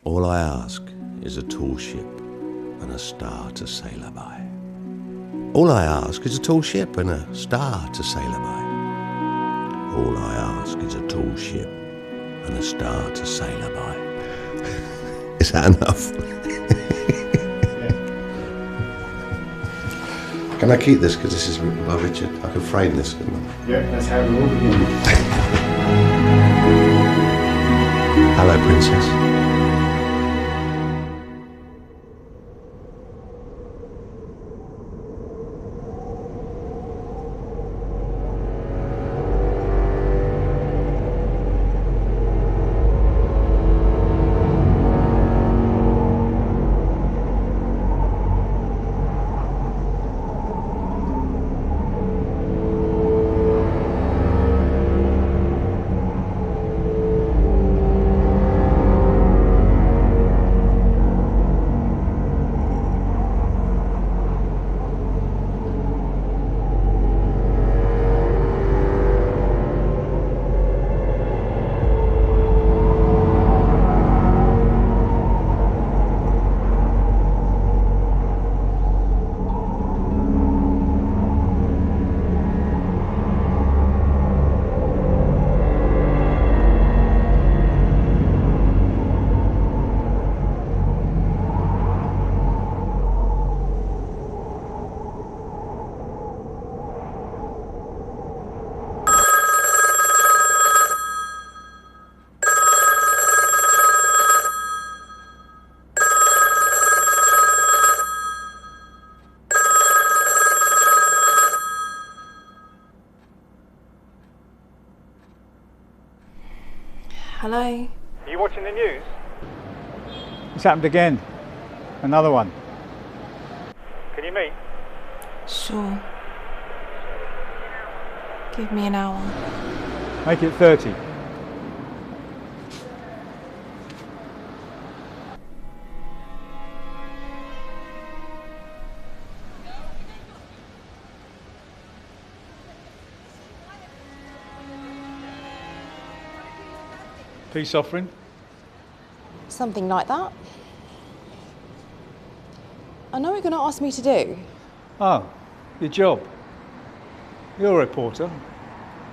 All I ask is a tall ship and a star to sail her by. All I ask is a tall ship and a star to sail her by. All I ask is a tall ship and a star to sail her by. Is that enough? Can I keep this, because this is written by Richard? I can frame this, couldn't I? Yeah, that's how it all begins. Hello, Princess. Hello? Are you watching the news? It's happened again. Another one. Can you meet? Sure. Give me an hour. Make it 30. Peace offering? Something like that. I know what you're going to ask me to do. Oh, your job. You're a reporter.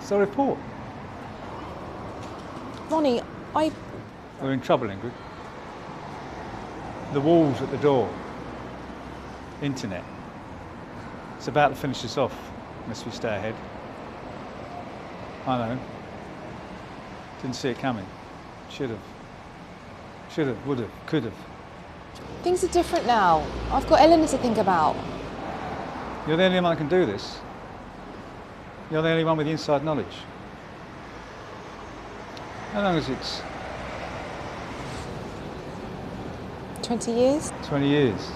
So report. Ronnie, We're in trouble, Ingrid. The walls at the door. Internet. It's about to finish us off, unless we stay ahead. I know. Didn't see it coming. Should have. Should have, would have, could have. Things are different now. I've got Eleanor to think about. You're the only one that can do this. You're the only one with the inside knowledge. How long is it? 20 years? 20 years.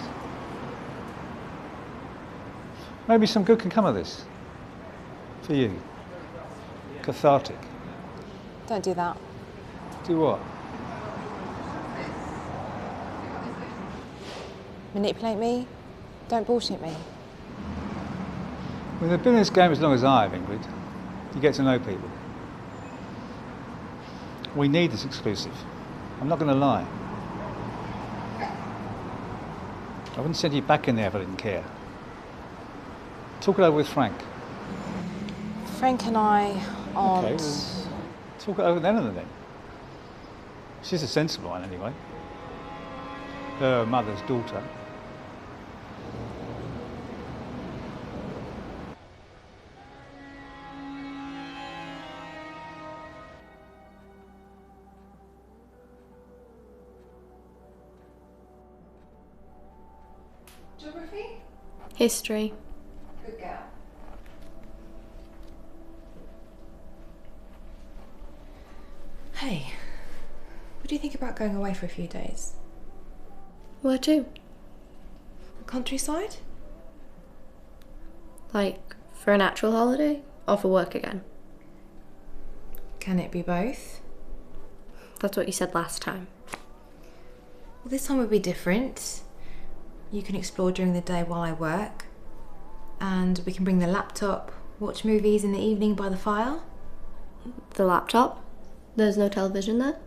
Maybe some good can come of this. For you. Cathartic. Don't do that. Do what? Manipulate me? Don't bullshit me. When you've been in this game as long as I have, Ingrid, you get to know people. We need this exclusive. I'm not going to lie. I wouldn't send you back in there if I didn't care. Talk it over with Frank. Frank and I aren't... Okay, well, talk it over with Eleanor then. She's a sensible one anyway. Her mother's daughter. Geography? History. Good girl. Hey, what do you think about going away for a few days? Where to? Countryside? Like, for an actual holiday? Or for work again? Can it be both? That's what you said last time. Well, this time will be different. You can explore during the day while I work. And we can bring the laptop, watch movies in the evening by the fire. The laptop? There's no television there?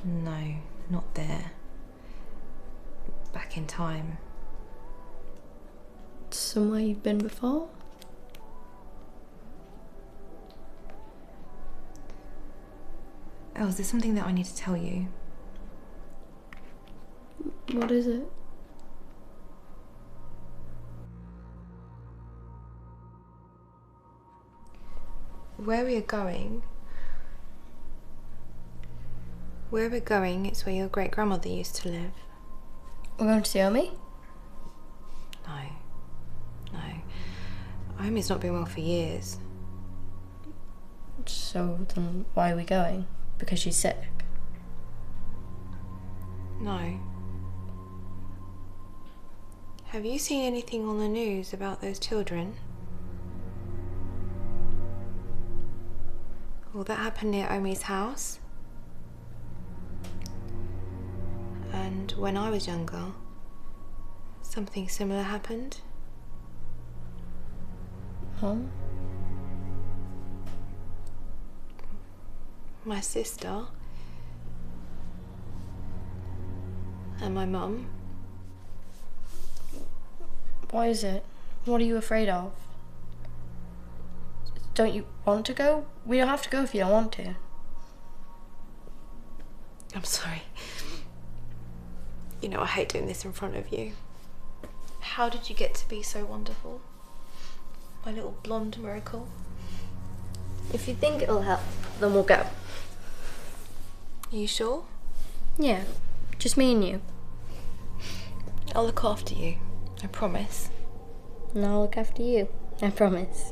No, not there. Back in time. Somewhere you've been before? Els, there's something that I need to tell you. What is it? Where we're going, it's where your great-grandmother used to live. We're going to see Omi? No. Omi's not been well for years. So then why are we going? Because she's sick? No. Have you seen anything on the news about those children? Well, that happened near Omi's house. And when I was younger, something similar happened. Mom? My sister and my mum. Why is it? What are you afraid of? Don't you want to go? We don't have to go if you don't want to. I'm sorry. You know, I hate doing this in front of you. How did you get to be so wonderful? My little blonde miracle. If you think it'll help, then we'll go. Are you sure? Yeah, just me and you. I'll look after you, I promise. And I'll look after you, I promise.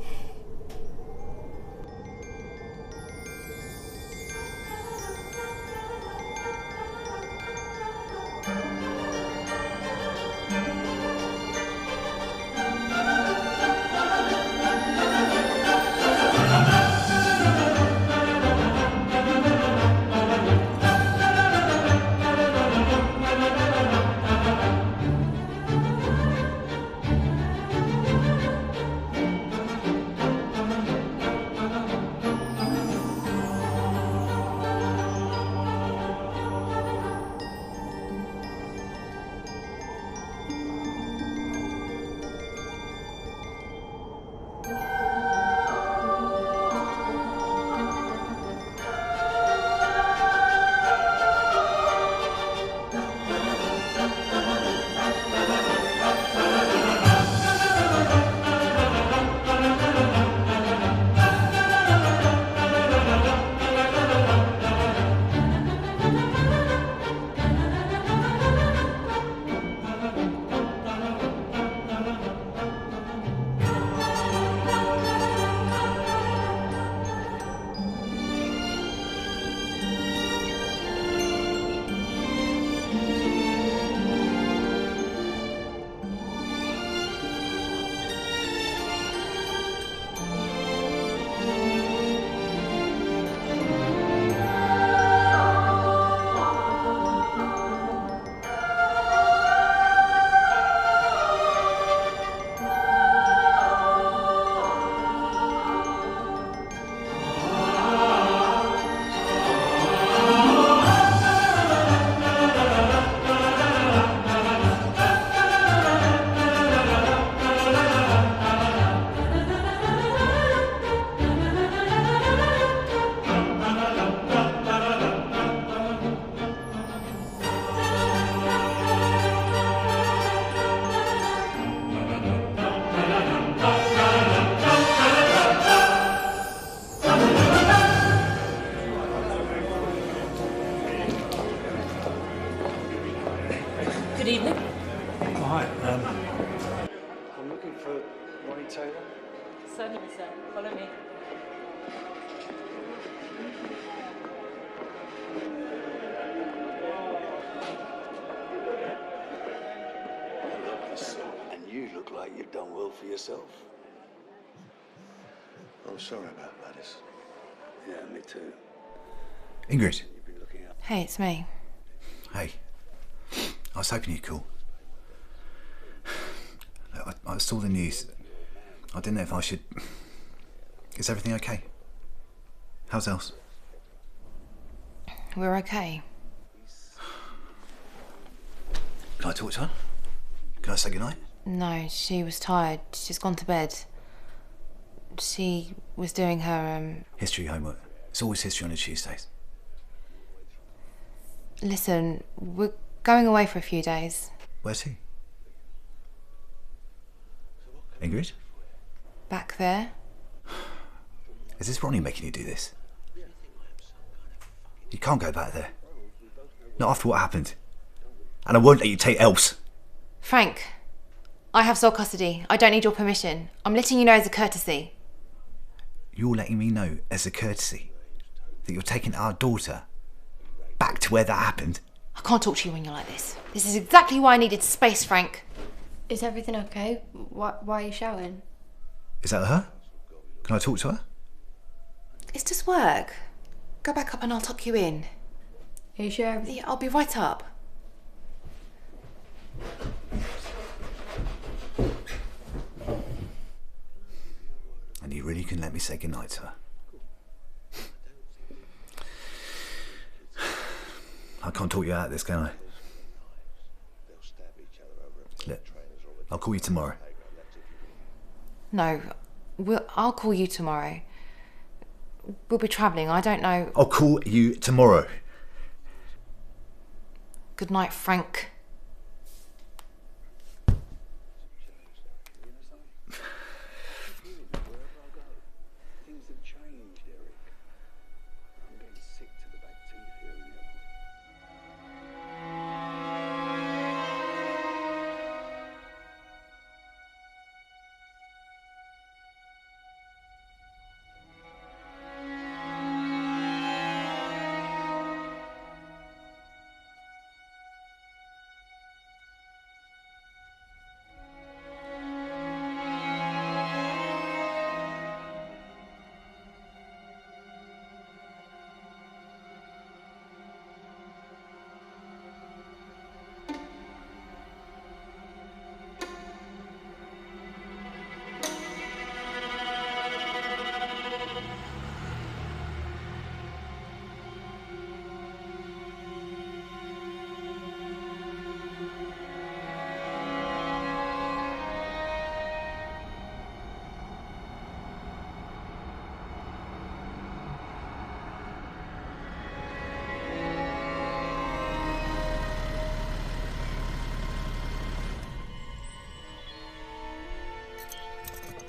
Good evening. Oh, hi. I'm looking for Ronnie Taylor. Certainly, sir. Follow me. And you look like you've done well for yourself. I'm sorry about Gladys. Yeah, me too. Ingrid. You've been looking up. Hey, it's me. Hey. I was hoping you'd call. I saw the news. I didn't know if I should... Is everything okay? How's else? We're okay. Can I talk to her? Can I say goodnight? No, she was tired. She's gone to bed. She was doing her, History homework. It's always history on the Tuesdays. Listen, we're going away for a few days. Where's he? Ingrid? Back there. Is this Ronnie making you do this? You can't go back there. Not after what happened. And I won't let you take else. Frank, I have sole custody. I don't need your permission. I'm letting you know as a courtesy. You're letting me know as a courtesy that you're taking our daughter back to where that happened? I can't talk to you when you're like this. This is exactly why I needed space, Frank. Is everything okay? Why are you shouting? Is that her? Can I talk to her? It's just work. Go back up and I'll tuck you in. Are you sure? Yeah, I'll be right up. And you really can let me say goodnight to her? I can't talk you out of this, can I? Look, I'll call you tomorrow. No, I'll call you tomorrow. We'll be travelling, I don't know. I'll call you tomorrow. Good night, Frank. Things have changed, Eric. I'm getting sick to the back teeth here and there.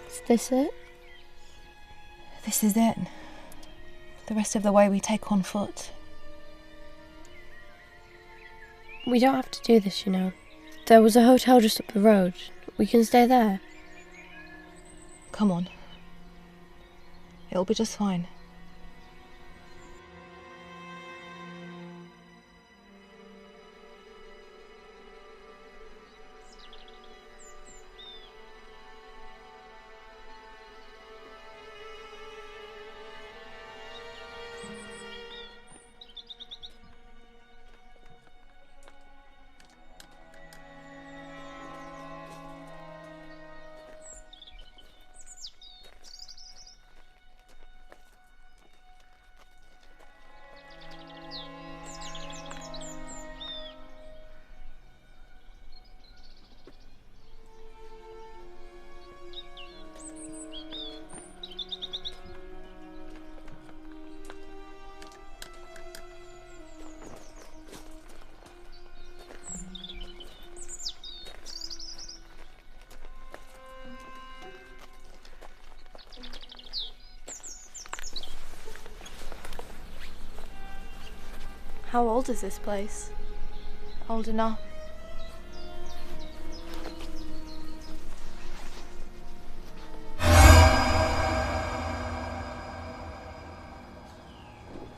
Is this it? This is it. The rest of the way we take on foot. We don't have to do this, you know. There was a hotel just up the road. We can stay there. Come on. It'll be just fine. How old is this place? Old enough.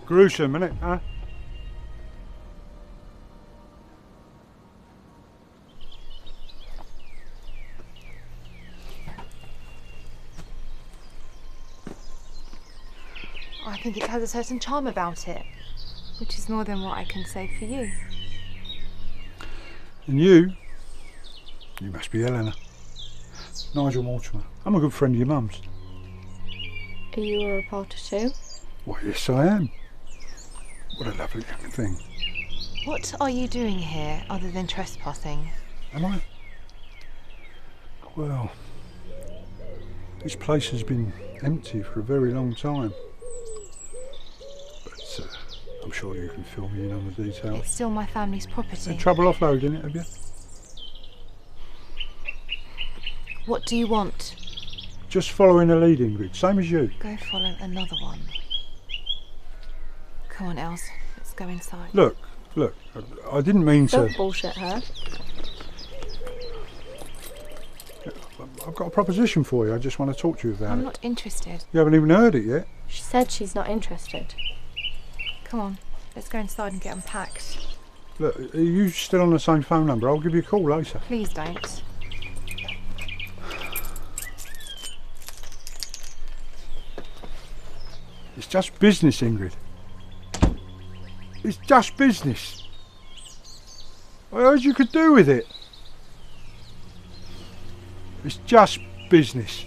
Gruesome, innit, huh? I think it has a certain charm about it, which is more than what I can say for you. And you must be Eleanor. Nigel Mortimer. I'm a good friend of your mum's. Are you a reporter too? Why, yes I am. What a lovely young thing. What are you doing here other than trespassing? Am I? Well, this place has been empty for a very long time. But I'm sure you can fill me in on the details. It's still my family's property. Had trouble offloading it, have you? What do you want? Just following a lead, Ingrid, same as you. Go follow another one. Come on, Els. Let's go inside. Look, I didn't mean to... Don't bullshit her. I've got a proposition for you. I just want to talk to you about I'm it. not interested. You haven't even heard it yet. She said she's not interested. Come on. Let's go inside and get unpacked. Look, are you still on the same phone number? I'll give you a call later. Please don't. It's just business, Ingrid. It's just business. I heard you could do with it. It's just business.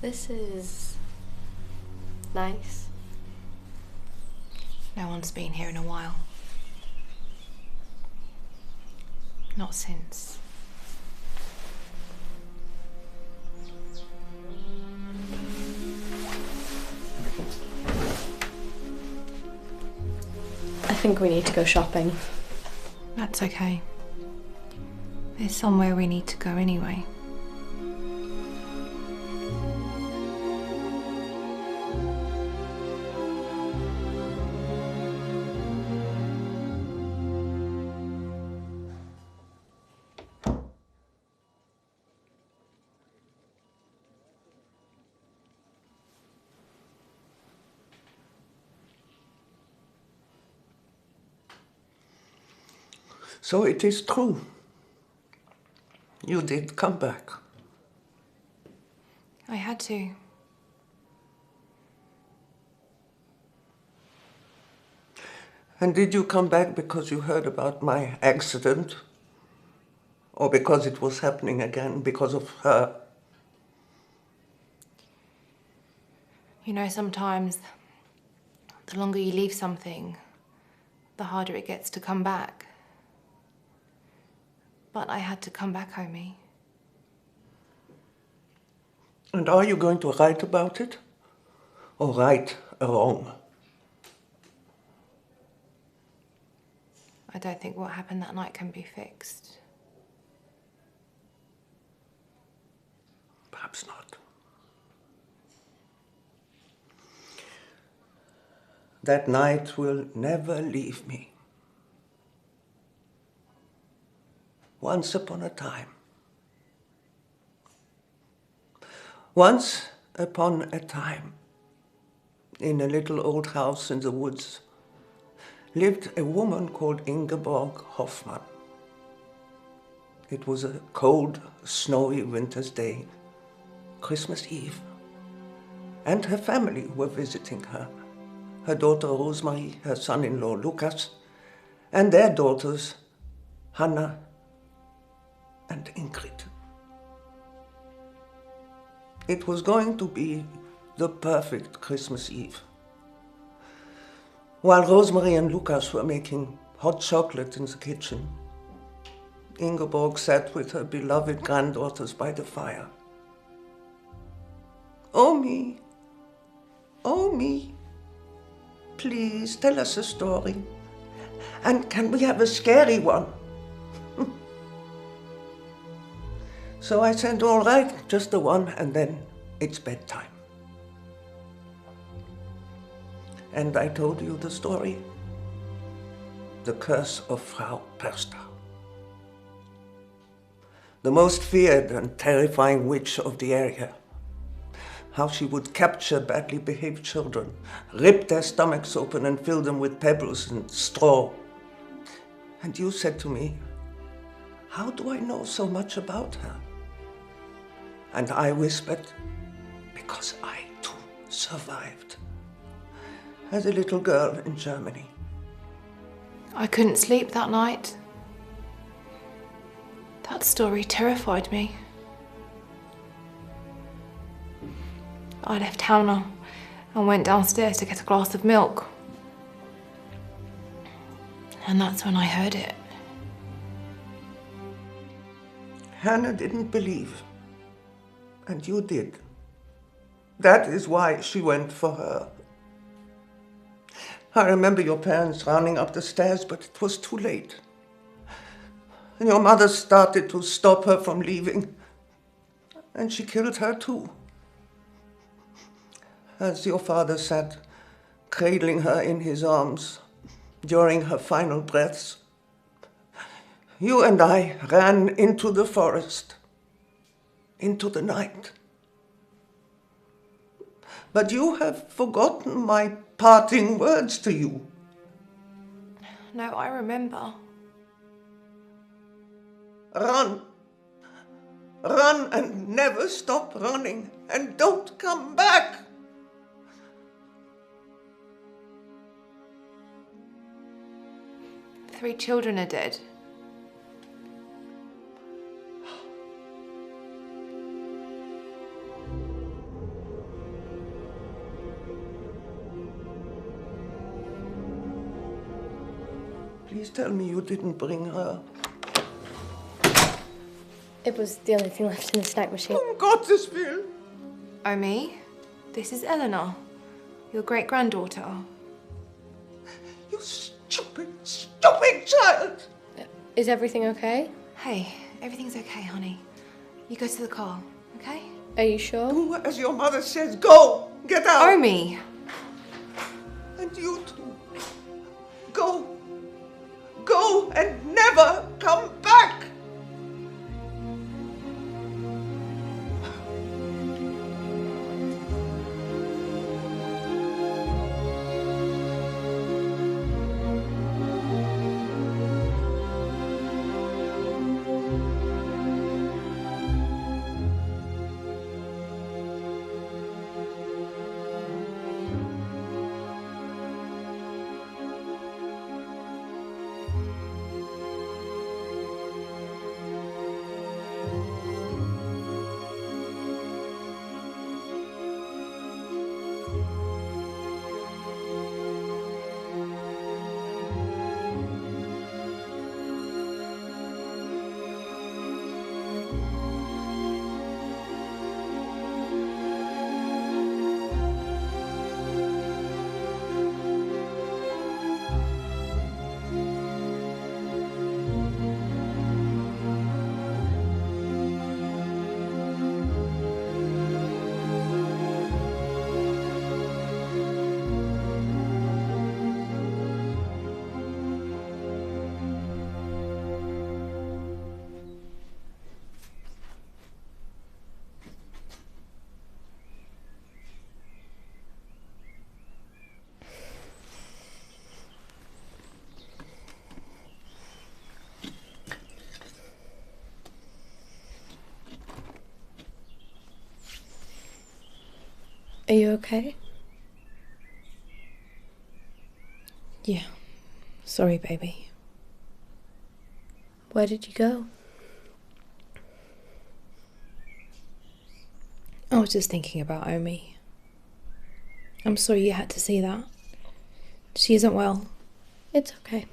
This is nice. No one's been here in a while. Not since. I think we need to go shopping. That's okay. There's somewhere we need to go anyway. So it is true. You did come back. I had to. And did you come back because you heard about my accident? Or because it was happening again, because of her? You know, sometimes the longer you leave something, the harder it gets to come back. But I had to come back, Omi. And are you going to write about it? Or right a wrong? I don't think what happened that night can be fixed. Perhaps not. That night will never leave me. Once upon a time. Once upon a time, in a little old house in the woods, lived a woman called Ingeborg Hoffmann. It was a cold, snowy winter's day, Christmas Eve, and her family were visiting her. Her daughter Rosemary, her son-in-law Lucas, and their daughters Hannah and Ingrid. It was going to be the perfect Christmas Eve. While Rosemary and Lucas were making hot chocolate in the kitchen, Ingeborg sat with her beloved granddaughters by the fire. Omi, Omi, please tell us a story. And can we have a scary one? So I said, all right, just the one, and then it's bedtime. And I told you the story, the curse of Frau Perster, the most feared and terrifying witch of the area. How she would capture badly behaved children, rip their stomachs open and fill them with pebbles and straw. And you said to me, how do I know so much about her? And I whispered, because I too survived. as a little girl in Germany. I couldn't sleep that night. That story terrified me. I left Hannah and went downstairs to get a glass of milk. And that's when I heard it. Hannah didn't believe, and you did. That is why she went for her. I remember your parents running up the stairs, but it was too late. And your mother started to stop her from leaving, and she killed her too. As your father sat cradling her in his arms during her final breaths, you and I ran into the forest, into the night. But you have forgotten my parting words to you. No, I remember. Run. Run and never stop running, and don't come back. Three children are dead. Please tell me you didn't bring her. It was the only thing left in the snack machine. Um Gottes Willen. Oh, me? This is Eleanor, your great-granddaughter. You stupid, stupid child! Is everything okay? Hey, everything's okay, honey. You go to the car, okay? Are you sure? Do as your mother says. Go! Get out! Omi! And you too. Go! Go and never come back! Are you okay? Yeah. Sorry, baby. Where did you go? I was just thinking about Omi. I'm sorry you had to see that. She isn't well. It's okay.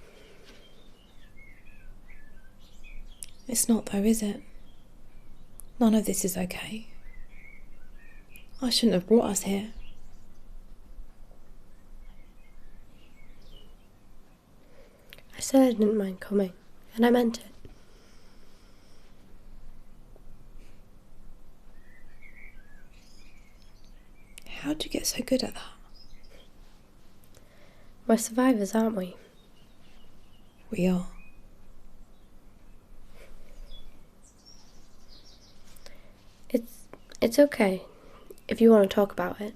It's not though, is it? None of this is okay. I shouldn't have brought us here. I said I didn't mind coming, and I meant it. How'd you get so good at that? We're survivors, aren't we? We are. It's okay, if you want to talk about it.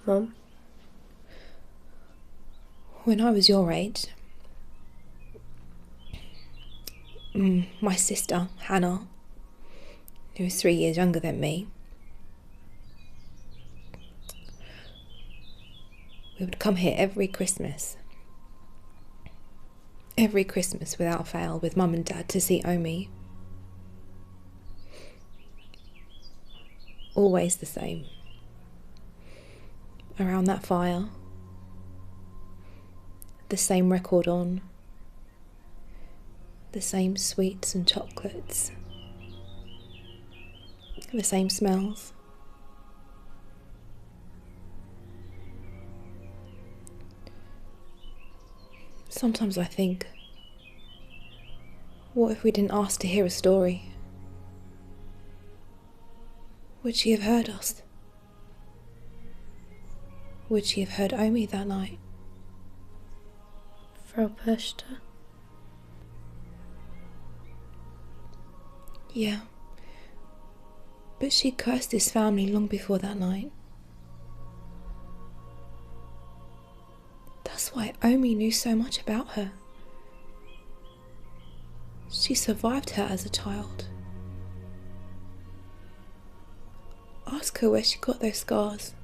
Mum? When I was your age, my sister, Hannah, who is 3 years younger than me, we would come here every Christmas. Every Christmas without fail with Mum and Dad to see Omi. Always the same. Around that fire. The same record on. The same sweets and chocolates. The same smells. Sometimes I think, what if we didn't ask to hear a story? Would she have heard us? Would she have heard Omi that night? Frau Pöster. Yeah. But she cursed his family long before that night. That's why Omi knew so much about her. She survived her as a child. Ask her where she got those scars,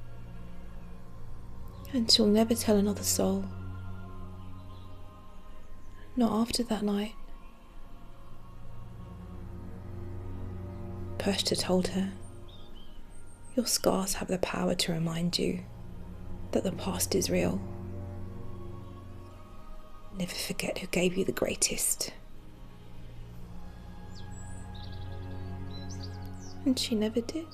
and she'll never tell another soul. Not after that night. Pöster told her, your scars have the power to remind you that the past is real. Never forget who gave you the greatest. And she never did.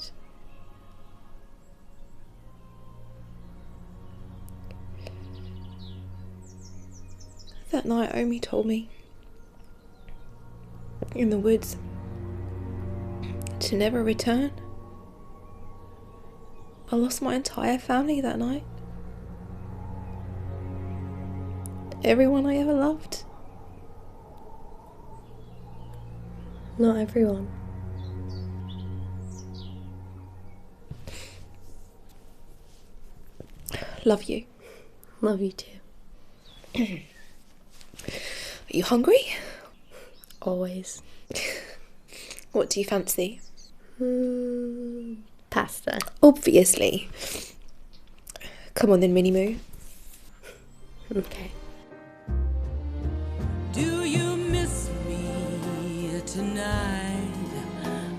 That night Omi told me, in the woods, to never return. I lost my entire family that night. Everyone I ever loved. Not everyone. Love you. Love you too. Are you hungry? Always. What do you fancy? Pasta. Obviously. Come on then, Minnie Moo. Okay. Do you miss me tonight?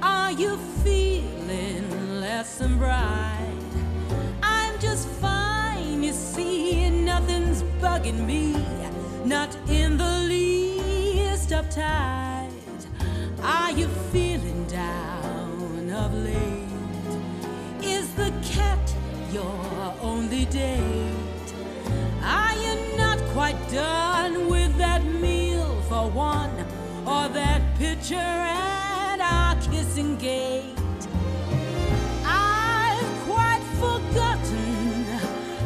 Are you feeling less than bright? I'm just fine, you see, nothing's bugging me, not in the least uptight. Are you feeling down of late? Is the cat your only date? Are you not quite done with that meal for one, or that picture at our kissing gate? I've quite forgotten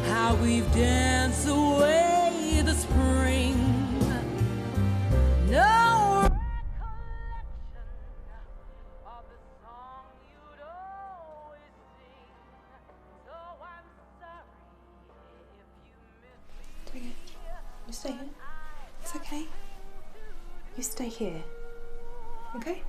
how we've danced away the spring. No recollection of the song you'd always sing. So I'm sorry if you miss me. You stay here. It's okay. You stay here. Okay?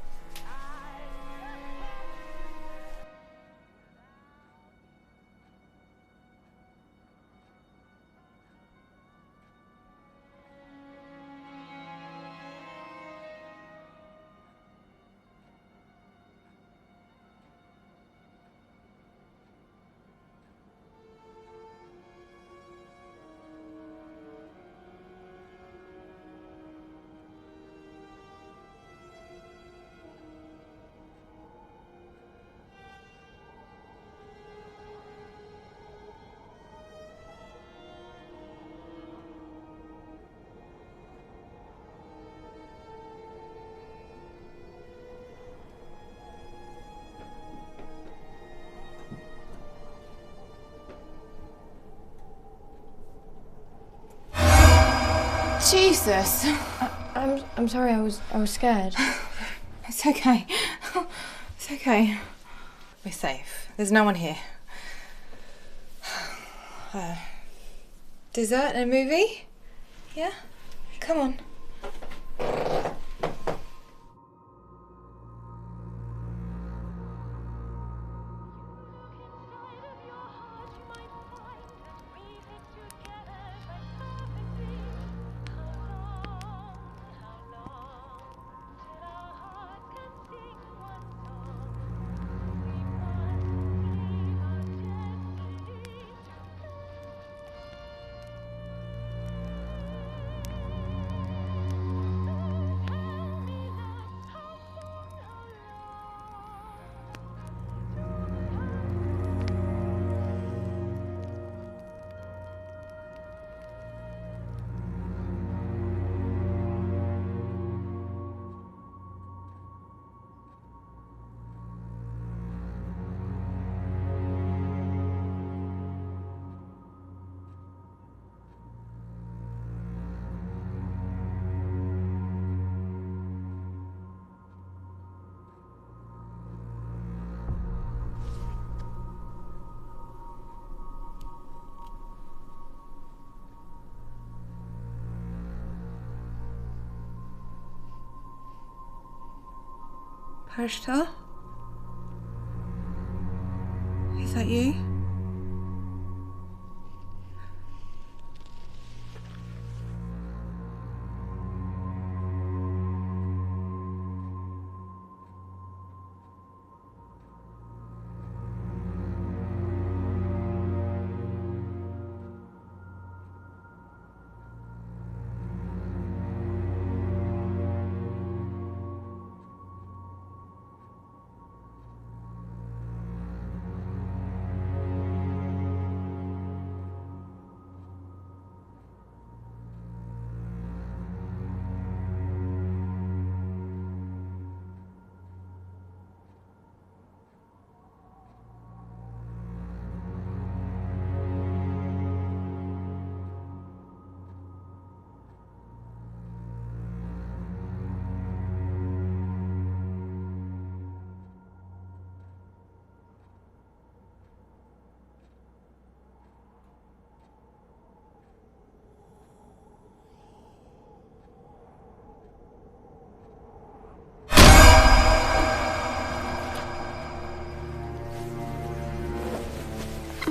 Jesus. I'm sorry, I was scared. It's okay. It's okay. We're safe. There's no one here. Dessert and a movie? Yeah? Come on. Harshita? Is that you?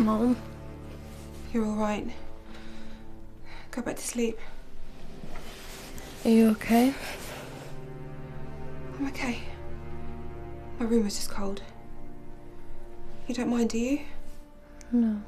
Mom. You're all right. Go back to sleep. Are you okay? I'm okay. My room was just cold. You don't mind, do you? No.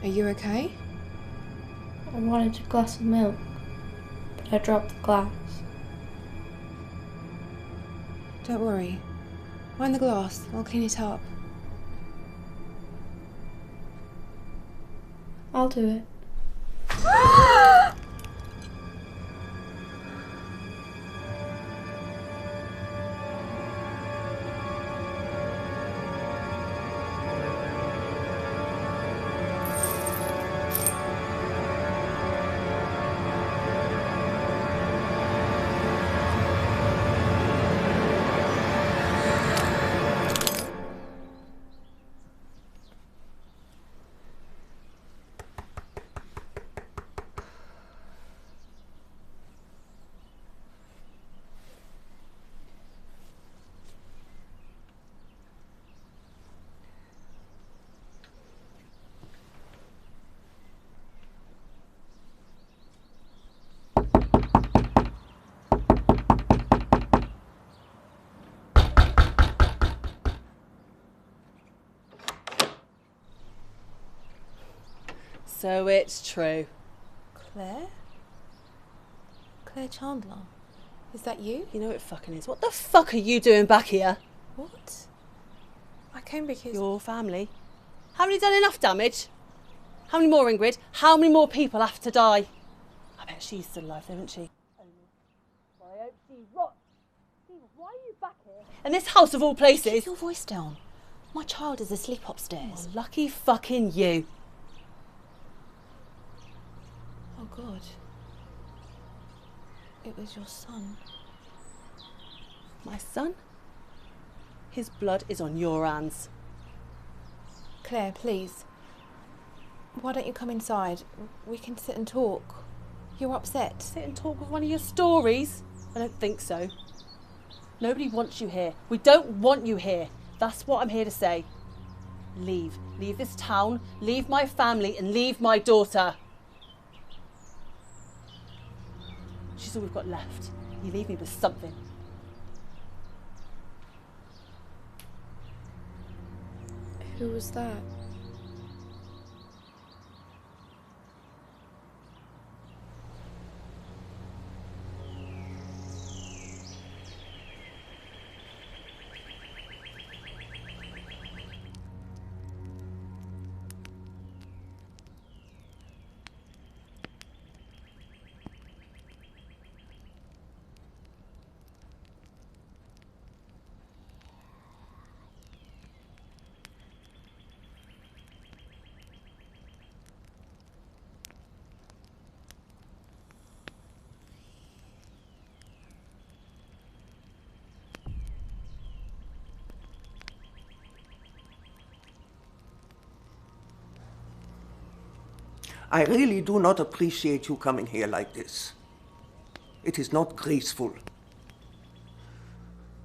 Are you okay? I wanted a glass of milk, but I dropped the glass. Don't worry. Mind the glass. I'll clean it up. I'll do it. So it's true. Claire? Claire Chandler? Is that you? You know it fucking is. What the fuck are you doing back here? What? I came because... Your family. Haven't you done enough damage? How many more, Ingrid? How many more people have to die? I bet she's still alive, though, isn't she? Well, I hope she rots. Stephen, why are you back here? And this house of all places. Keep your voice down. My child is asleep upstairs. Oh, lucky fucking you. Oh God. It was your son. My son? His blood is on your hands. Claire, please. Why don't you come inside? We can sit and talk. You're upset. Sit and talk with one of your stories? I don't think so. Nobody wants you here. We don't want you here. That's what I'm here to say. Leave. Leave this town, leave my family, and leave my daughter. She's all we've got left. You leave me with something. Who was that? I really do not appreciate you coming here like this. It is not graceful.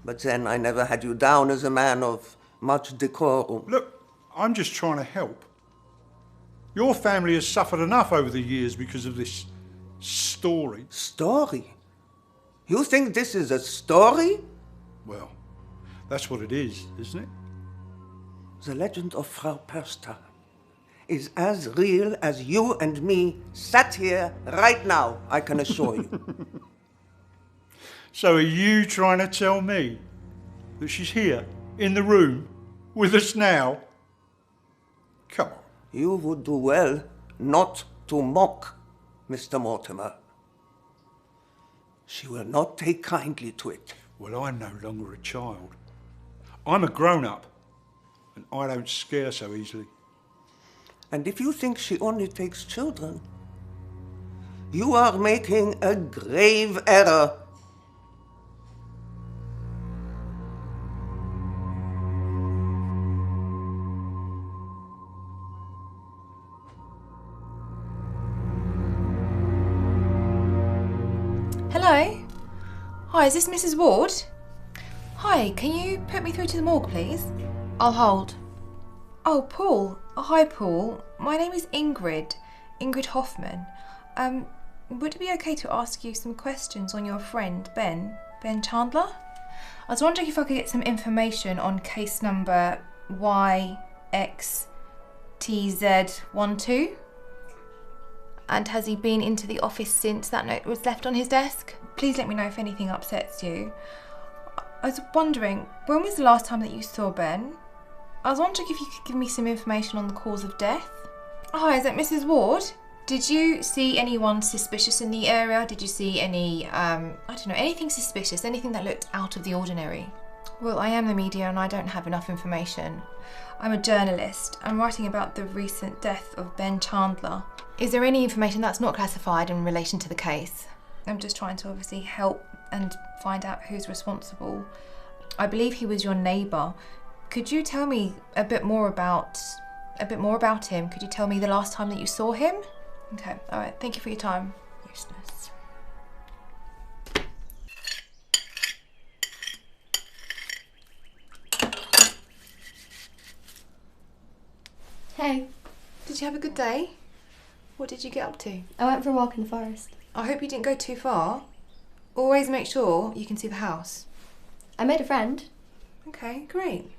But then I never had you down as a man of much decorum. Look, I'm just trying to help. Your family has suffered enough over the years because of this story. Story? You think this is a story? Well, that's what it is, isn't it? The legend of Frau Persta is as real as you and me sat here right now, I can assure you. So are you trying to tell me that she's here, in the room, with us now? Come on. You would do well not to mock Mr. Mortimer. She will not take kindly to it. Well, I'm no longer a child. I'm a grown-up, and I don't scare so easily. And if you think she only takes children, you are making a grave error. Hello? Hi, is this Mrs. Ward? Hi, can you put me through to the morgue, please? I'll hold. Oh, Paul. Oh, hi, Paul. My name is Ingrid Hoffman. Would it be okay to ask you some questions on your friend, Ben Chandler? I was wondering if I could get some information on case number YXTZ12. And has he been into the office since that note was left on his desk? Please let me know if anything upsets you. I was wondering, when was the last time that you saw Ben? I was wondering if you could give me some information on the cause of death. Hi, is that Mrs. Ward? Did you see anyone suspicious in the area? Did you see any, anything suspicious, anything that looked out of the ordinary? Well, I am the media and I don't have enough information. I'm a journalist. I'm writing about the recent death of Ben Chandler. Is there any information that's not classified in relation to the case? I'm just trying to obviously help and find out who's responsible. I believe he was your neighbour. Could you tell me a bit more about him? Could you tell me the last time that you saw him? Okay, all right. Thank you for your time. Useless. Hey. Did you have a good day? What did you get up to? I went for a walk in the forest. I hope you didn't go too far. Always make sure you can see the house. I made a friend. Okay, great.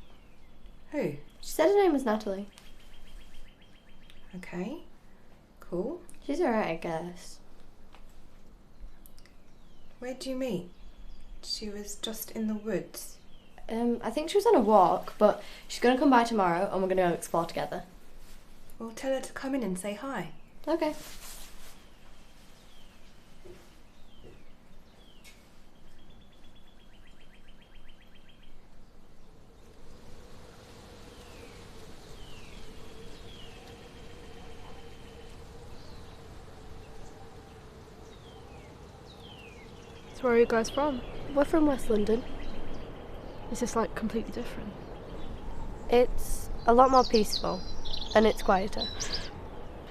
Who? She said her name was Natalie. Okay, cool. She's alright, I guess. Where did you meet? She was just in the woods. I think she was on a walk, but she's going to come by tomorrow and we're going to go explore together. Well, tell her to come in and say hi. Okay. So where are you guys from? We're from West London. Is this like completely different? It's a lot more peaceful, and it's quieter.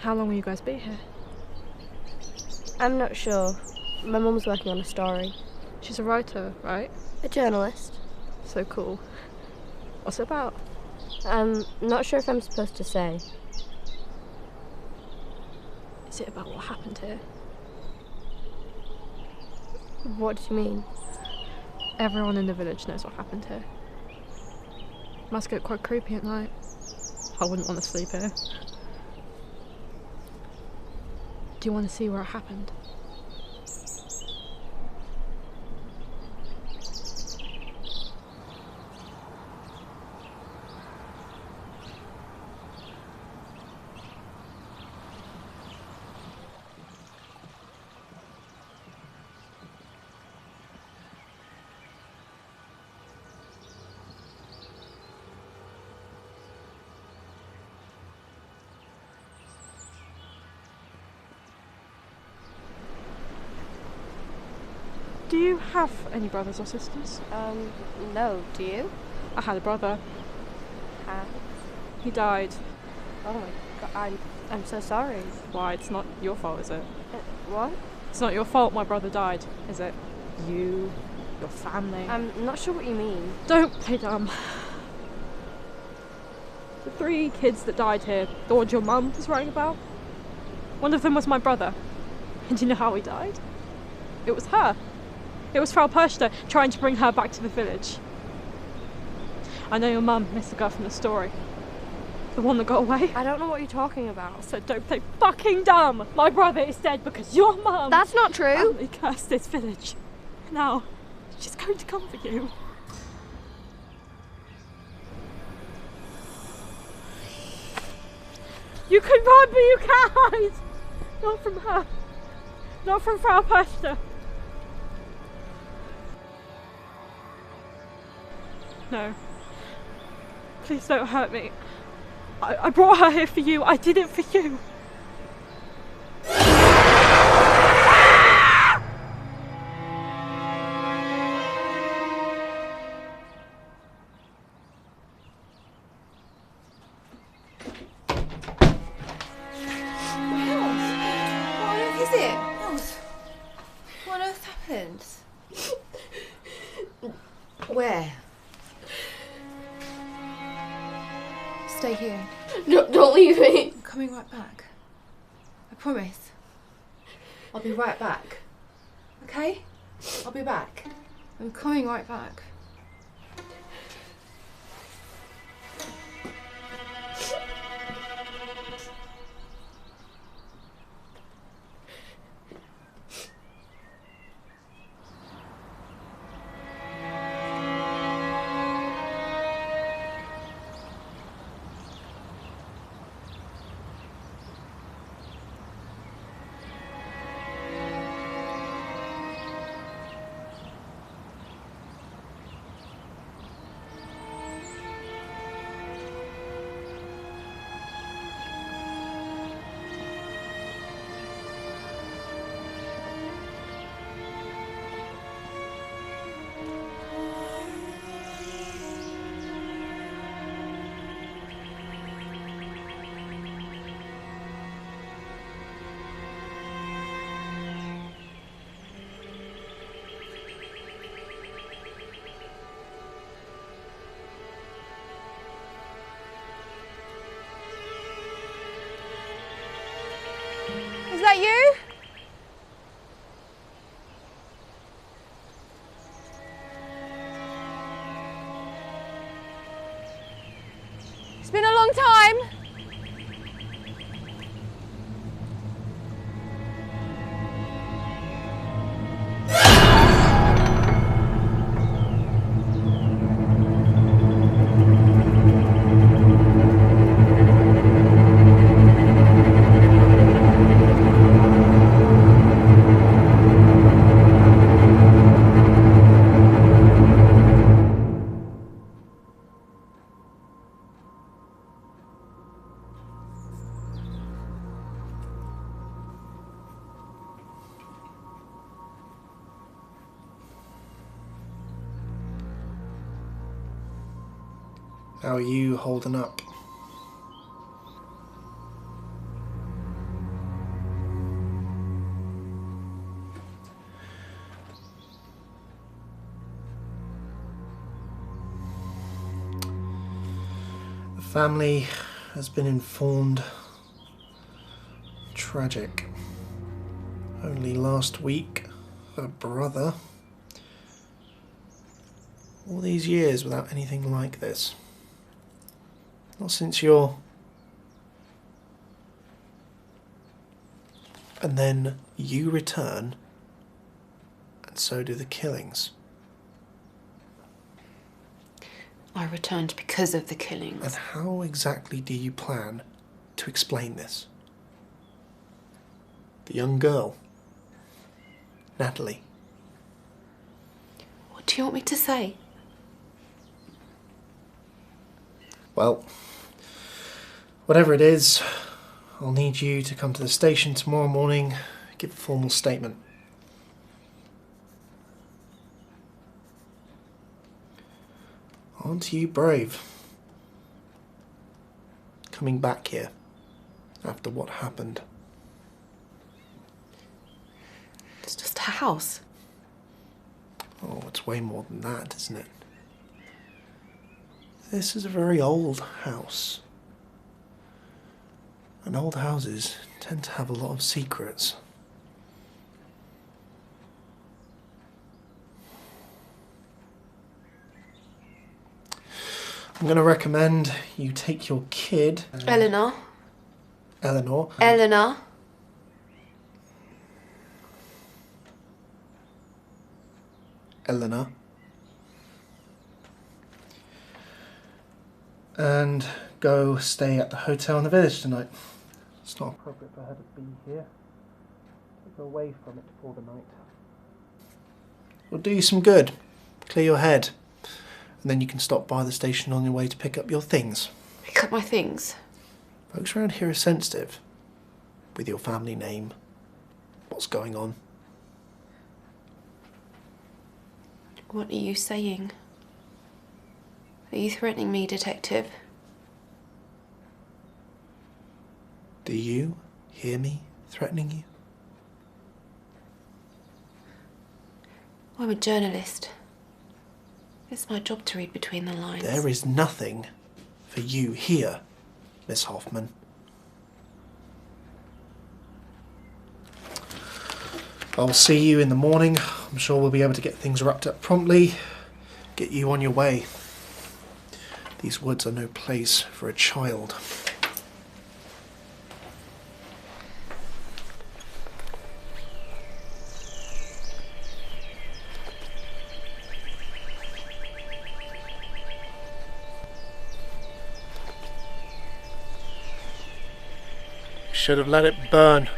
How long will you guys be here? I'm not sure. My mum's working on a story. She's a writer, right? A journalist. So cool. What's it about? I'm not sure if I'm supposed to say. Is it about what happened here? What do you mean? Everyone in the village knows what happened here. Must get quite creepy at night. I wouldn't want to sleep here. Do you want to see where it happened? Do you have any brothers or sisters? No, do you? I had a brother. He died. Oh my god, I'm so sorry. Why? It's not your fault, is it? What? It's not your fault my brother died, is it? You, your family. I'm not sure what you mean. Don't play dumb. The 3 kids that died here, the ones your mum was writing about, one of them was my brother. And do you know how he died? It was her. It was Frau Pershta trying to bring her back to the village. I know your mum missed the girl from the story. The one that got away. I don't know what you're talking about. So don't play fucking dumb. My brother is dead because your mum. That's not true. Family cursed this village. Now, she's going to come for you. You can run, but you can't hide. Not from her. Not from Frau Pershta. No. Please don't hurt me. I brought her here for you. I did it for you. What on earth is it? What on earth happened? Where? Stay here. No, don't leave me. I'm coming right back. I promise. I'll be right back. Okay? I'll be back. I'm coming right back. Is that you? It's been a long time. How are you holding up? The family has been informed. Tragic. Only last week, her brother. All these years without anything like this. Not since you're... And then you return, and so do the killings. I returned because of the killings. And how exactly do you plan to explain this? The young girl, Natalie. What do you want me to say? Well, whatever it is, I'll need you to come to the station tomorrow morning, give a formal statement. Aren't you brave? Coming back here after what happened. It's just a house. Oh, it's way more than that, isn't it? This is a very old house. And old houses tend to have a lot of secrets. I'm going to recommend you take your kid... Eleanor. Eleanor. Eleanor. Eleanor. And go stay at the hotel in the village tonight. It's not appropriate for her to be here. Take her away from it for the night. It'll do you some good. Clear your head. And then you can stop by the station on your way to pick up your things. Pick up my things? Folks around here are sensitive. With your family name. What's going on. What are you saying? Are you threatening me, Detective? Do you hear me threatening you? I'm a journalist. It's my job to read between the lines. There is nothing for you here, Miss Hoffman. I'll see you in the morning. I'm sure we'll be able to get things wrapped up promptly. Get you on your way. These woods are no place for a child. Should have let it burn.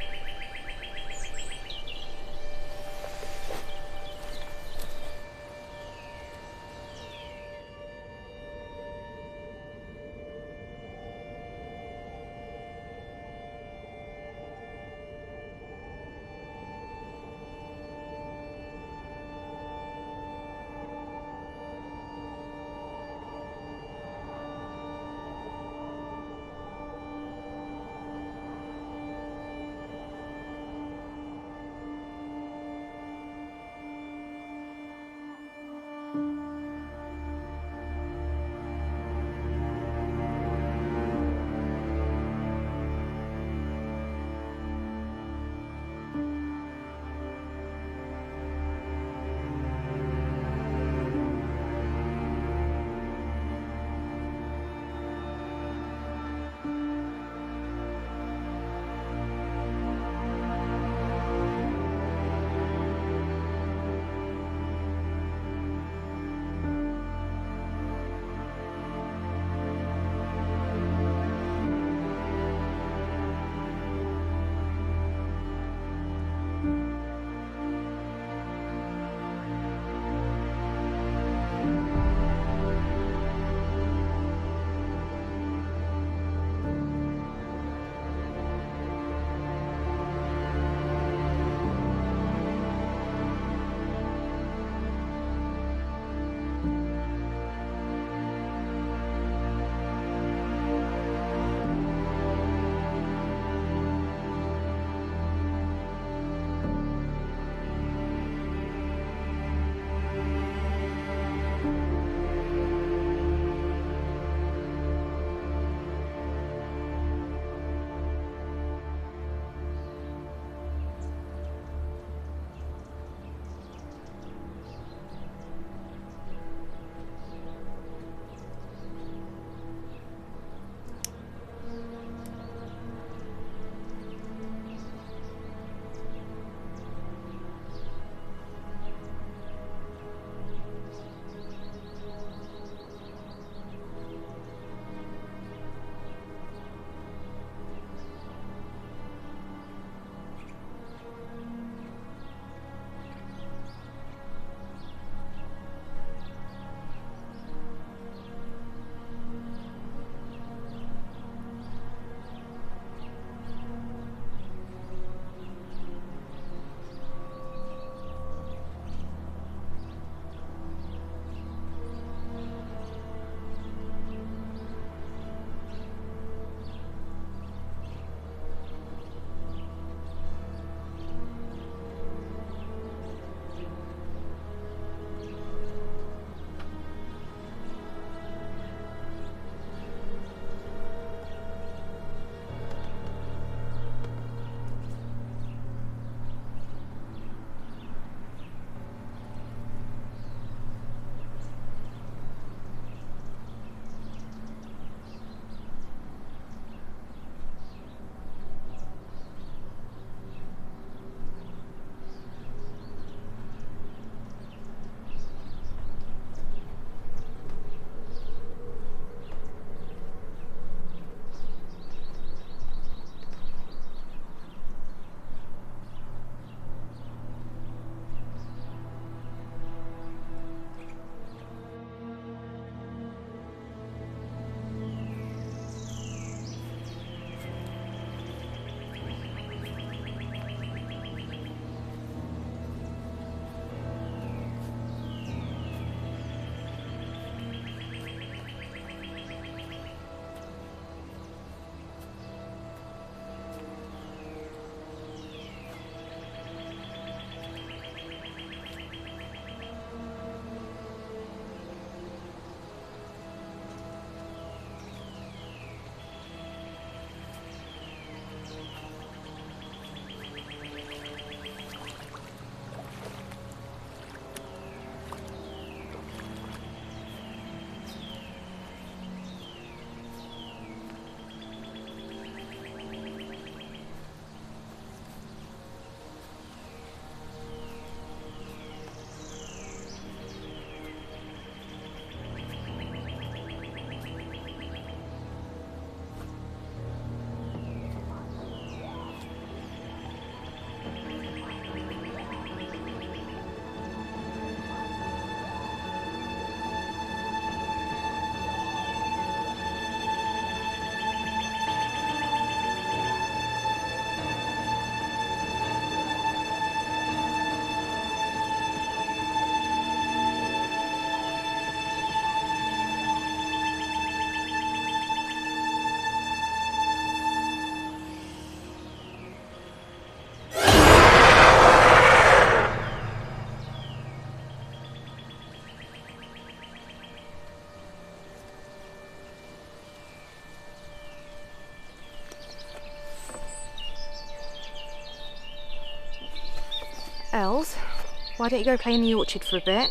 Why don't you go play in the orchard for a bit?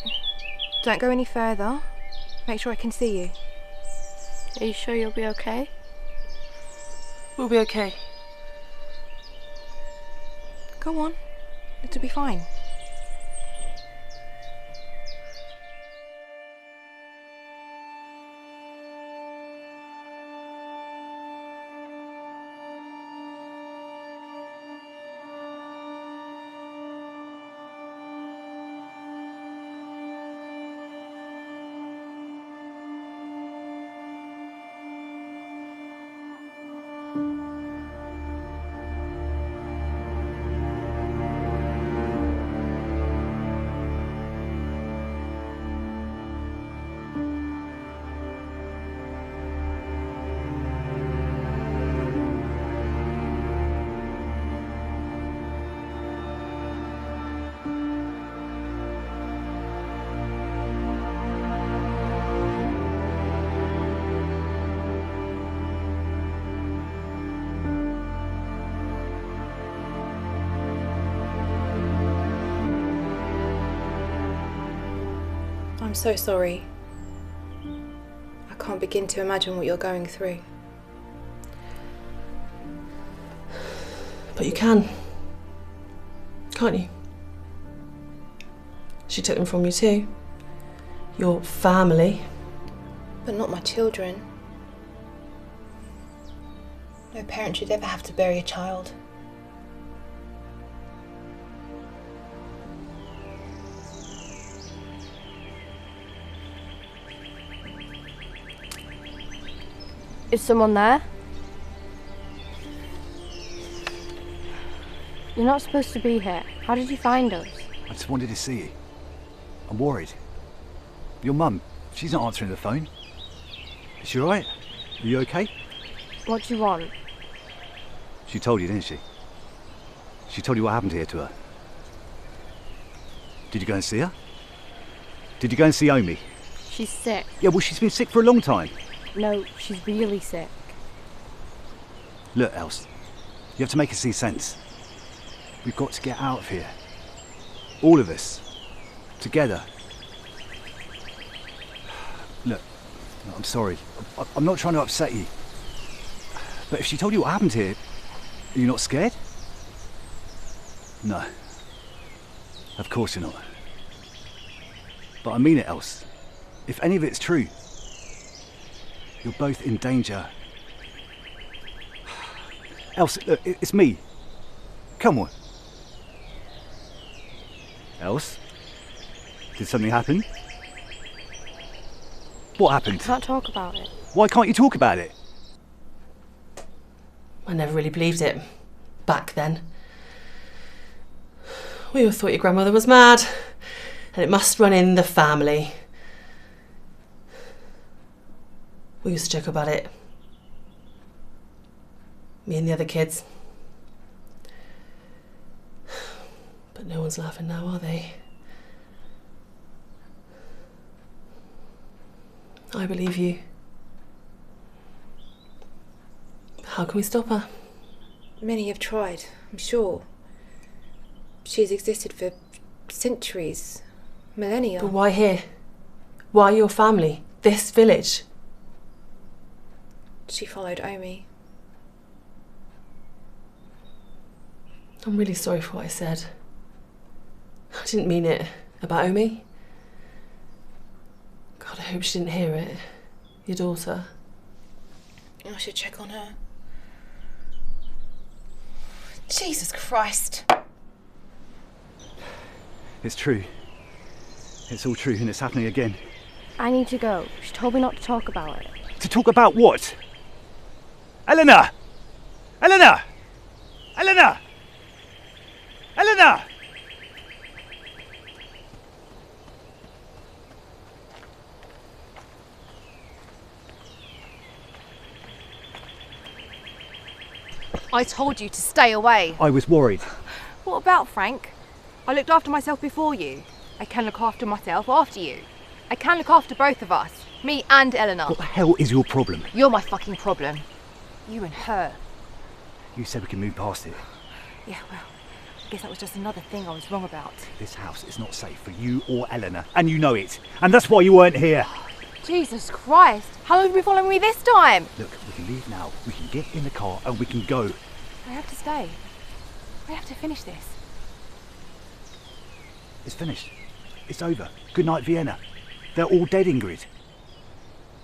Don't go any further. Make sure I can see you. Are you sure you'll be okay? We'll be okay. Go on. It'll be fine. I'm so sorry. I can't begin to imagine what you're going through. But you can. Can't you? She took them from you too. Your family. But not my children. No parent should ever have to bury a child. Is someone there? You're not supposed to be here. How did you find us? I just wanted to see you. I'm worried. Your mum, she's not answering the phone. Is she alright? Are you okay? What do you want? She told you, didn't she? She told you what happened here to her. Did you go and see her? Did you go and see Omi? She's sick. Yeah, well, she's been sick for a long time. No, she's really sick. Look, Els, you have to make us see sense. We've got to get out of here. All of us. Together. Look, I'm sorry. I'm not trying to upset you. But if she told you what happened here, are you not scared? No. Of course you're not. But I mean it, Els. If any of it's true, you're both in danger. Els, look, it's me. Come on. Els? Did something happen? What happened? I can't talk about it. Why can't you talk about it? I never really believed it. Back then. We all thought your grandmother was mad. And it must run in the family. We used to joke about it. Me and the other kids. But no one's laughing now, are they? I believe you. How can we stop her? Many have tried, I'm sure. She's existed for centuries, millennia. But why here? Why your family? This village? She followed Omi. I'm really sorry for what I said. I didn't mean it about Omi. God, I hope she didn't hear it. Your daughter. I should check on her. Jesus Christ. It's true. It's all true and it's happening again. I need to go. She told me not to talk about it. To talk about what? Eleanor! Eleanor! Eleanor! Eleanor! I told you to stay away. I was worried. What about Frank? I looked after myself before you. I can look after myself after you. I can look after both of us. Me and Eleanor. What the hell is your problem? You're my fucking problem. You and her. You said we can move past it. Yeah, well, guess that was just another thing I was wrong about. This house is not safe for you or Eleanor, and you know it. And that's why you weren't here. Jesus Christ! How long have you been following me this time? Look, we can leave now. We can get in the car and we can go. I have to stay. I have to finish this. It's finished. It's over. Good night, Vienna. They're all dead, Ingrid.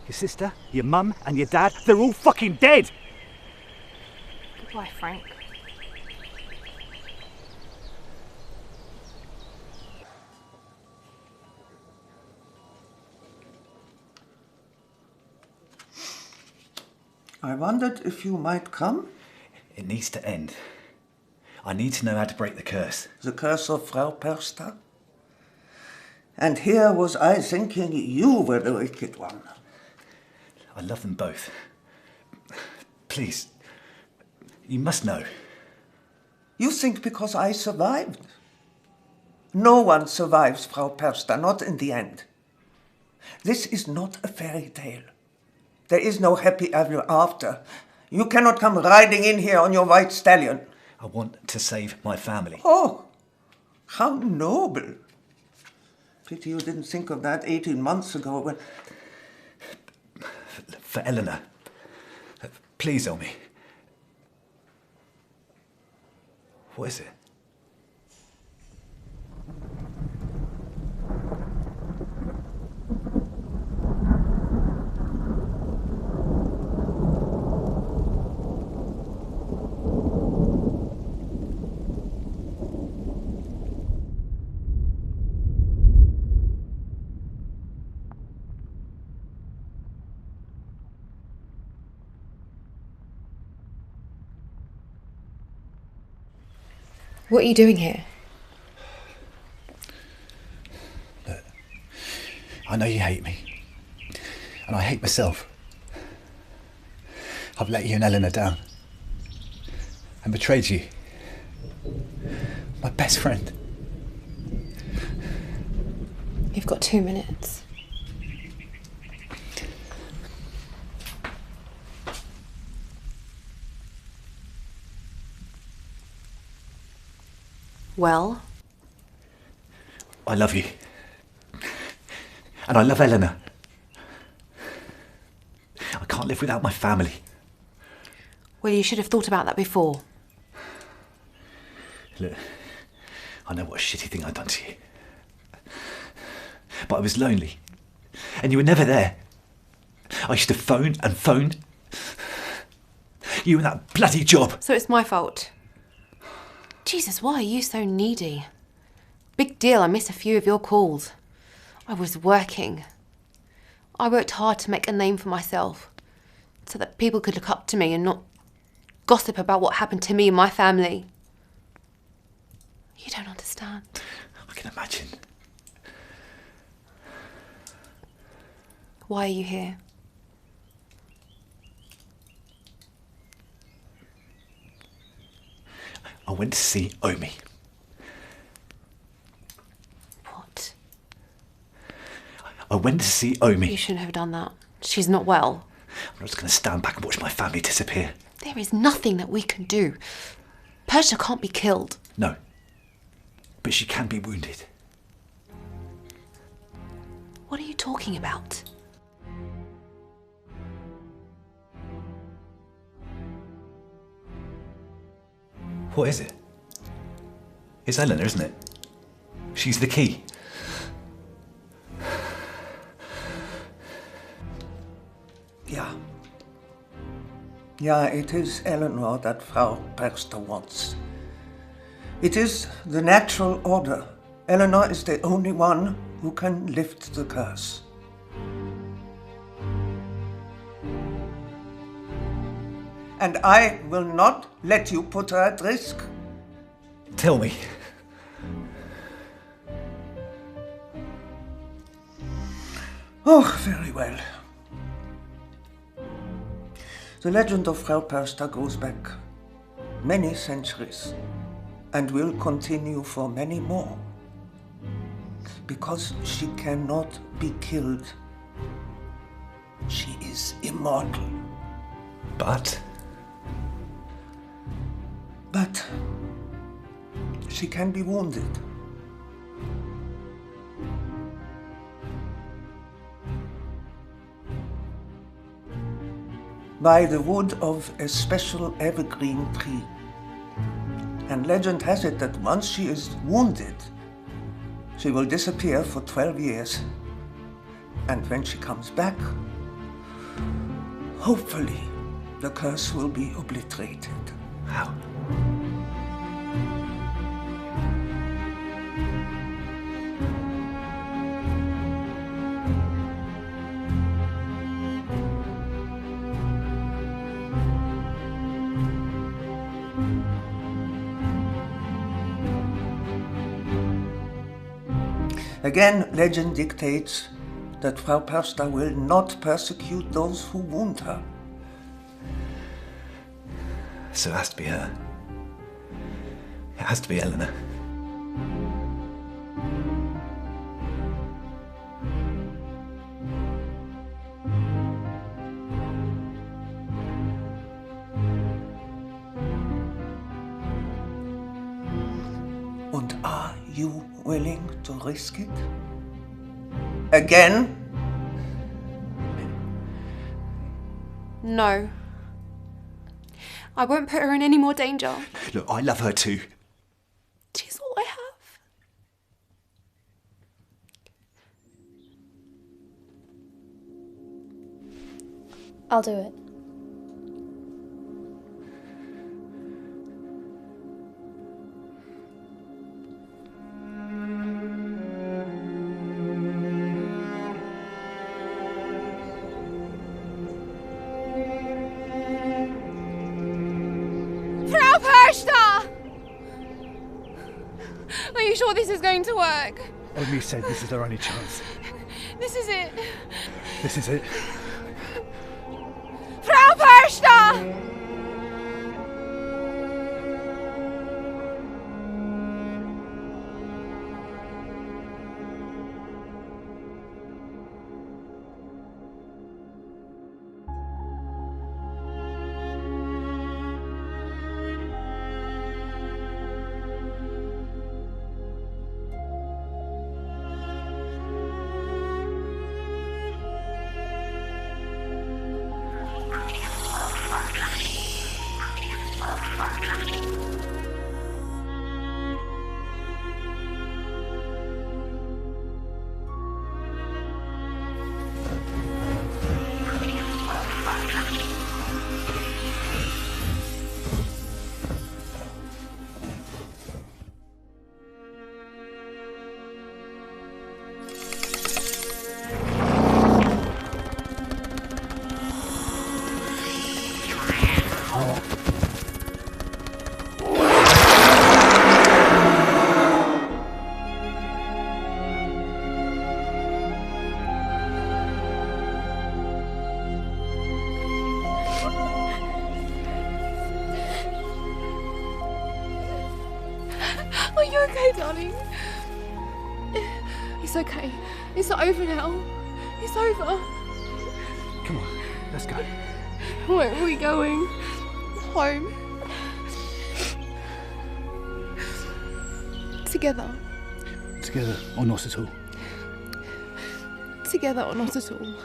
Your sister, your mum, and your dad, they're all fucking dead! Goodbye, Frank. I wondered if you might come. It needs to end. I need to know how to break the curse. The curse of Frau Perster? And here was I thinking you were the wicked one. I love them both. Please, you must know. You think because I survived? No one survives, Frau Perster, not in the end. This is not a fairy tale. There is no happy ever after. You cannot come riding in here on your white stallion. I want to save my family. Oh, how noble. Pity you didn't think of that 18 months ago when... For Eleanor. Please, Omi. What is it? What are you doing here? Look, I know you hate me. And I hate myself. I've let you and Eleanor down. And betrayed you. My best friend. You've got 2 minutes. Well? I love you. And I love Eleanor. I can't live without my family. Well, you should have thought about that before. Look, I know what a shitty thing I'd done to you. But I was lonely. And you were never there. I used to phone and phone. You and that bloody job. So it's my fault. Jesus, why are you so needy? Big deal, I missed a few of your calls. I was working. I worked hard to make a name for myself, so that people could look up to me and not gossip about what happened to me and my family. You don't understand. I can imagine. Why are you here? I went to see Omi. What? I went to see Omi. You shouldn't have done that. She's not well. I'm not just going to stand back and watch my family disappear. There is nothing that we can do. Persia can't be killed. No. But she can be wounded. What are you talking about? What is it? It's Eleanor, isn't it? She's the key. Yeah. Yeah, it is Eleanor that Frau Perster wants. It is the natural order. Eleanor is the only one who can lift the curse. And I will not let you put her at risk. Tell me. Oh, very well. The legend of Frau Perster goes back many centuries and will continue for many more. Because she cannot be killed. She is immortal. But she can be wounded. By the wood of a special evergreen tree. And legend has it that once she is wounded, she will disappear for 12 years. And when she comes back, hopefully the curse will be obliterated. How? Again, legend dictates that Frau Persta will not persecute those who wound her. So it has to be her. It has to be Eleanor. And are you willing to risk it? Again? No. I won't put her in any more danger. Look, I love her too. She's all I have. I'll do it. Frau Persta! Are you sure this is going to work? Omi said this is our only chance. This is it. This is it. Frau Persta! Are you okay, darling? It's okay. It's over now. It's over. Come on, let's go. Where are we going? Home. Together. Together or not at all? Together or not at all.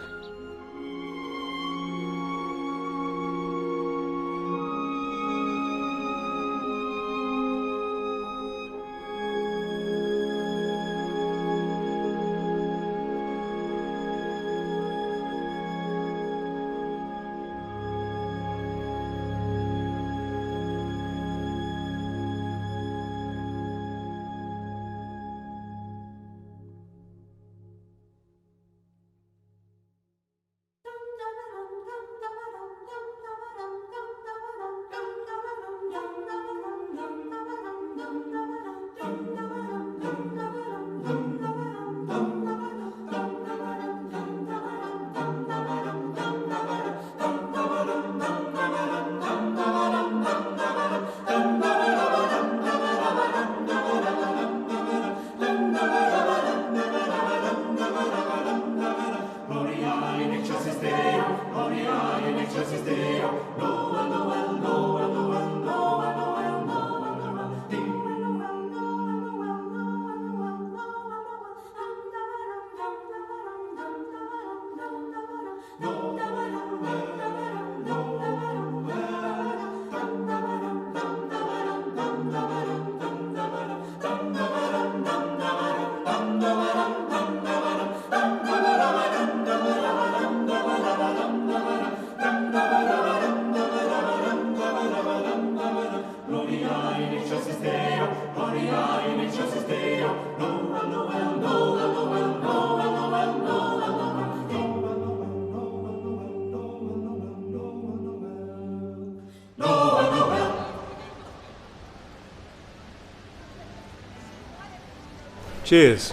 Cheers.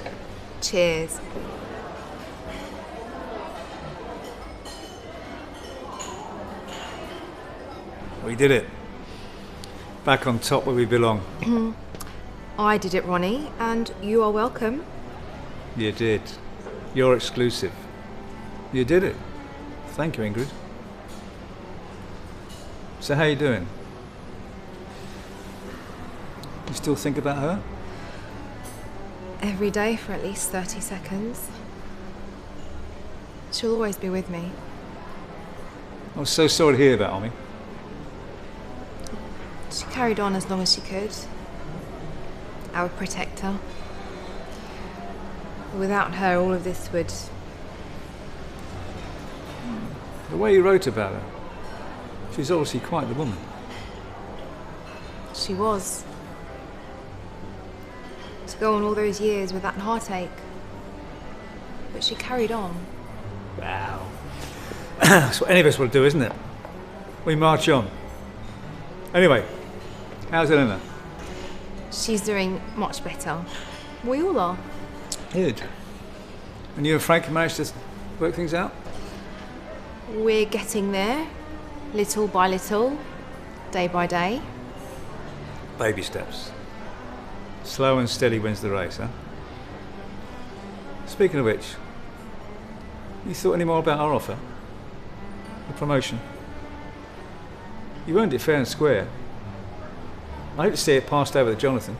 Cheers. We did it. Back on top where we belong. I did it, Ronnie, and you are welcome. You did. You're exclusive. You did it. Thank you, Ingrid. So how you doing? You still think about her? Every day for at least 30 seconds. She'll always be with me. I was so sorry to hear that, Omi. She carried on as long as she could. I would protect her. Without her, all of this would... The way you wrote about her, she's obviously quite the woman. She was. To go on all those years with that heartache. But she carried on. Wow. That's what any of us will do, isn't it? We march on. Anyway, how's Elena? She's doing much better. We all are. Good. And you and Frank managed to work things out? We're getting there. Little by little. Day by day. Baby steps. Slow and steady wins the race, huh? Speaking of which, you thought any more about our offer? The promotion? You earned it fair and square. I hope to see it passed over to Jonathan.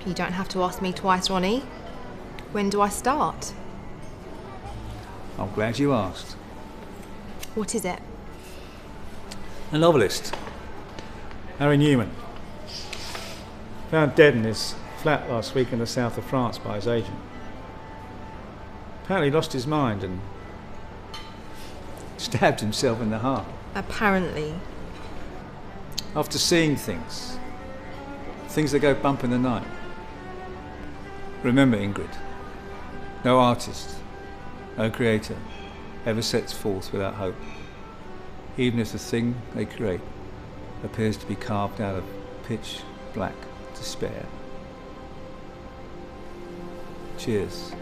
You don't have to ask me twice, Ronnie. When do I start? I'm glad you asked. What is it? A novelist, Harry Newman, found dead in his flat last week in the south of France by his agent. Apparently lost his mind and stabbed himself in the heart. Apparently. After seeing things that go bump in the night. Remember, Ingrid, no artist, no creator ever sets forth without hope, even if the thing they create appears to be carved out of pitch black despair. Cheers.